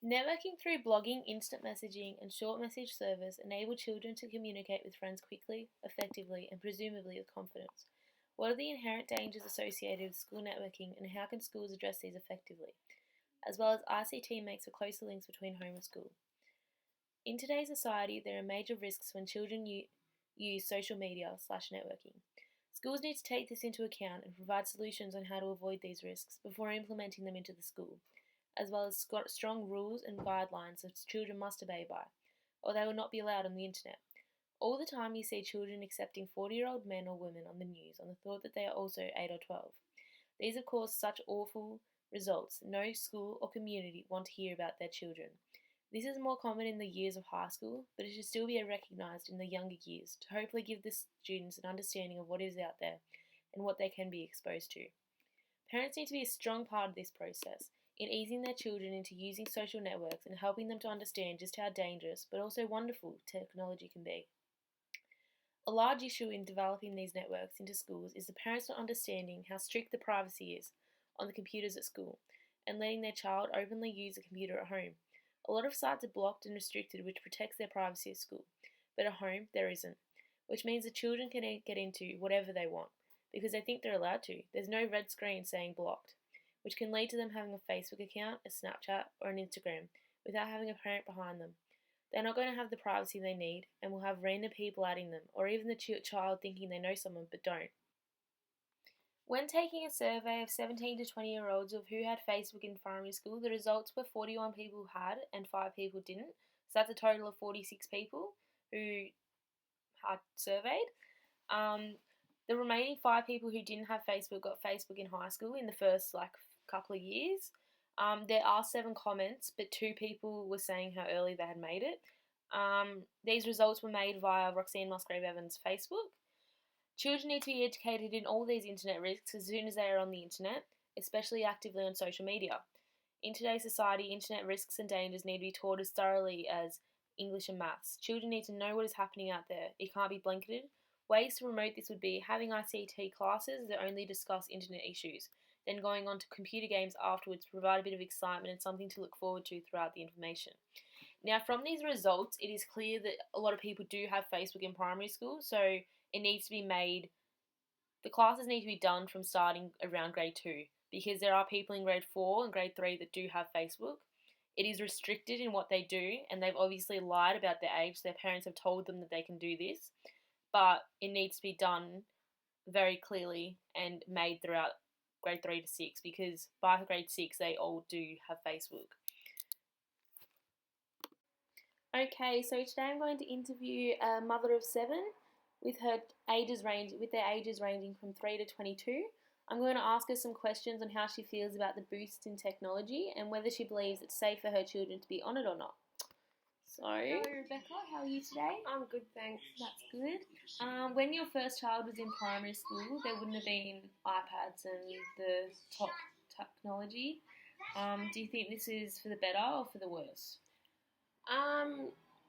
Networking through blogging, instant messaging, and short message service enable children to communicate with friends quickly, effectively, and presumably with confidence. What are the inherent dangers associated with school networking, and how can schools address these effectively? As well as ICT makes for closer links between home and school. In today's society, there are major risks when children use social media/networking. Schools need to take this into account and provide solutions on how to avoid these risks before implementing them into the school, as well as strong rules and guidelines that children must obey by, or they will not be allowed on the internet. All the time you see children accepting 40-year-old men or women on the news on the thought that they are also 8 or 12. These have caused such awful results that no school or community want to hear about their children. This is more common in the years of high school, but it should still be recognised in the younger years to hopefully give the students an understanding of what is out there and what they can be exposed to. Parents need to be a strong part of this process in easing their children into using social networks and helping them to understand just how dangerous but also wonderful technology can be. A large issue in developing these networks into schools is the parents not understanding how strict the privacy is on the computers at school and letting their child openly use a computer at home. A lot of sites are blocked and restricted, which protects their privacy at school, but at home there isn't, which means the children can get into whatever they want because they think they're allowed to. There's no red screen saying blocked, which can lead to them having a Facebook account, a Snapchat, or an Instagram without having a parent behind them. They're not going to have the privacy they need and will have random people adding them, or even the child thinking they know someone but don't. When taking a survey of 17 to 20-year-olds of who had Facebook in primary school, the results were 41 people had and 5 people didn't. So that's a total of 46 people who had surveyed. The remaining 5 people who didn't have Facebook got Facebook in high school in the first couple of years. There are 7 comments, but 2 people were saying how early they had made it. These results were made via Roxanne Musgrave-Evans' Facebook. Children need to be educated in all these internet risks as soon as they are on the internet, especially actively on social media. In today's society, internet risks and dangers need to be taught as thoroughly as English and maths. Children need to know what is happening out there. It can't be blanketed. Ways to promote this would be having ICT classes that only discuss internet issues, then going on to computer games afterwards to provide a bit of excitement and something to look forward to throughout the information. Now, from these results, it is clear that a lot of people do have Facebook in primary school, so it needs to be made, the classes need to be done from starting around grade 2, because there are people in grade 4 and grade 3 that do have Facebook. It is restricted in what they do, and they've obviously lied about their age. Their parents have told them that they can do this, but it needs to be done very clearly and made throughout grade 3 to 6, because by grade 6 they all do have Facebook. Okay, so today I'm going to interview a mother of 7 with their ages ranging from 3 to 22. I'm going to ask her some questions on how she feels about the boost in technology and whether she believes it's safe for her children to be on it or not. So, hello Rebecca, how are you today? I'm good, thanks. That's good. When your first child was in primary school, there wouldn't have been iPads and the top technology. Do you think this is for the better or for the worse?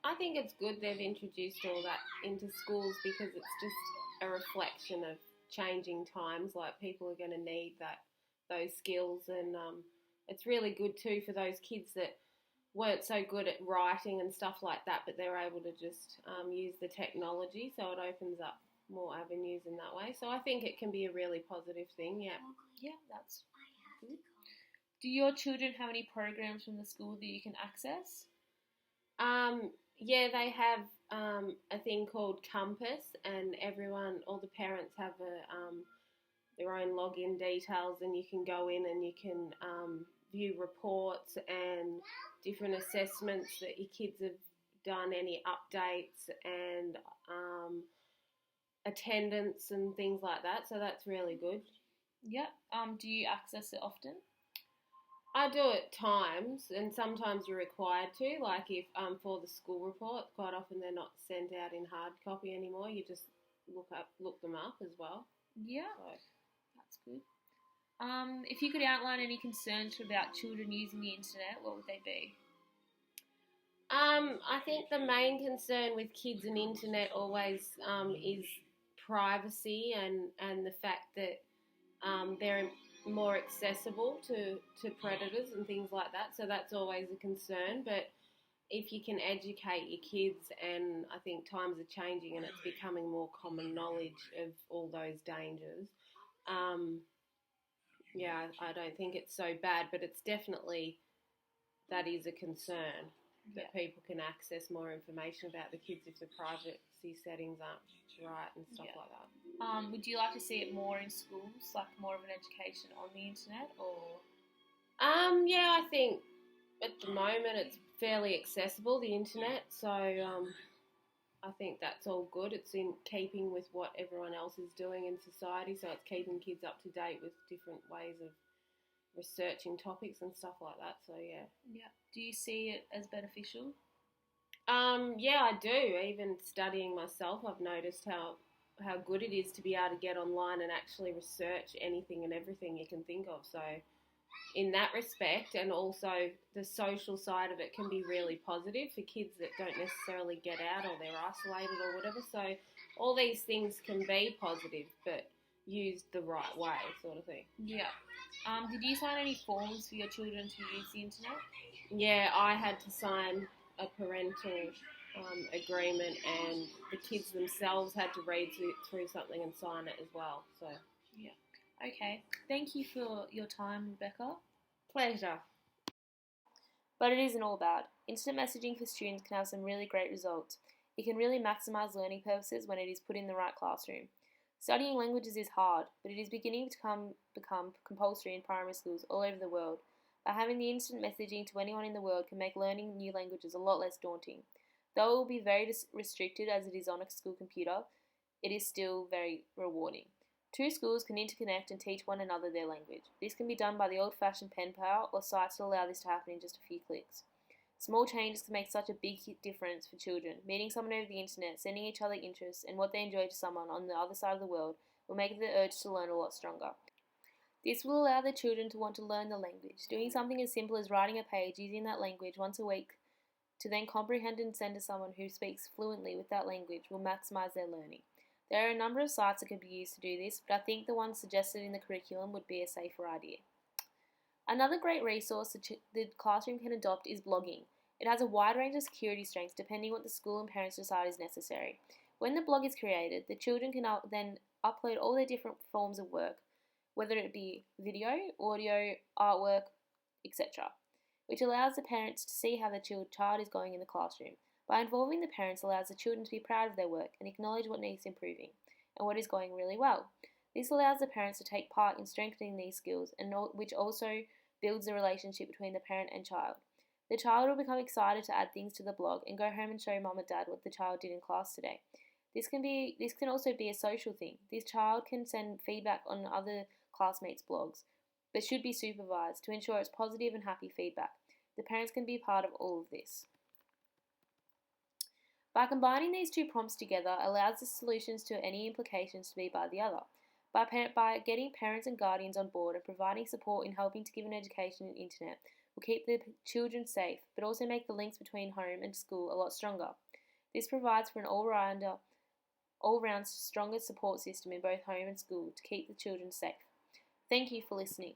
I think it's good they've introduced all that into schools because it's just a reflection of changing times. Like, people are going to need those skills, and it's really good too for those kids that weren't so good at writing and stuff like that, but they're able to just use the technology, so it opens up more avenues in that way. So I think it can be a really positive thing, yeah. Yeah, that's good. Do your children have any programs from the school that you can access? Yeah, they have a thing called Compass, and all the parents have their own login details, and you can go in and you can view reports and different assessments that your kids have done, any updates and attendance and things like that. So that's really good. Yep. Do you access it often? I do at times, and sometimes you're required to, like if for the school report, quite often they're not sent out in hard copy anymore. You just look them up as well. Yeah, so that's good. If you could outline any concerns about children using the internet, what would they be? I think the main concern with kids and internet always is privacy and the fact that more accessible to predators and things like that. So that's always a concern. But if you can educate your kids, and I think times are changing and it's becoming more common knowledge of all those dangers, yeah, I don't think it's so bad, but it's definitely, that is a concern, that people can access more information about the kids if the privacy settings aren't right and stuff like that. Would you like to see it more in schools, like more of an education on the internet, or? Yeah, I think at the moment it's fairly accessible, the internet, so I think that's all good. It's in keeping with what everyone else is doing in society, so it's keeping kids up to date with different ways of researching topics and stuff like that, so yeah. Yeah. Do you see it as beneficial? Yeah, I do. Even studying myself, I've noticed how good it is to be able to get online and actually research anything and everything you can think of. So in that respect, and also the social side of it can be really positive for kids that don't necessarily get out or they're isolated or whatever. So all these things can be positive, but used the right way, sort of thing. Yeah. Did you sign any forms for your children to use the internet? Yeah, I had to sign a parental agreement, and the kids themselves had to read through something and sign it as well. So yeah. Okay. Thank you for your time, Rebecca. Pleasure. But it isn't all bad. Instant messaging for students can have some really great results. It can really maximise learning purposes when it is put in the right classroom. Studying languages is hard, but it is beginning to become compulsory in primary schools all over the world. By having the instant messaging to anyone in the world can make learning new languages a lot less daunting. Though it will be very restricted as it is on a school computer, it is still very rewarding. Two schools can interconnect and teach one another their language. This can be done by the old-fashioned pen pal or sites that allow this to happen in just a few clicks. Small changes can make such a big difference for children. Meeting someone over the internet, sending each other interests and what they enjoy to someone on the other side of the world will make the urge to learn a lot stronger. This will allow the children to want to learn the language. Doing something as simple as writing a page using that language once a week to then comprehend and send to someone who speaks fluently with that language will maximise their learning. There are a number of sites that can be used to do this, but I think the one suggested in the curriculum would be a safer idea. Another great resource the classroom can adopt is blogging. It has a wide range of security strengths depending on what the school and parents decide is necessary. When the blog is created, the children can then upload all their different forms of work, whether it be video, audio, artwork, etc., which allows the parents to see how their child is going in the classroom. By involving the parents allows the children to be proud of their work and acknowledge what needs improving and what is going really well. This allows the parents to take part in strengthening these skills, and which also builds the relationship between the parent and child. The child will become excited to add things to the blog and go home and show mum and dad what the child did in class today. This can also be a social thing. This child can send feedback on other classmates' blogs, but should be supervised to ensure it's positive and happy feedback. The parents can be part of all of this. By combining these two prompts together allows the solutions to any implications to be by the other. By getting parents and guardians on board and providing support in helping to give an education in internet will keep the children safe, but also make the links between home and school a lot stronger. This provides for an all-round stronger support system in both home and school to keep the children safe. Thank you for listening.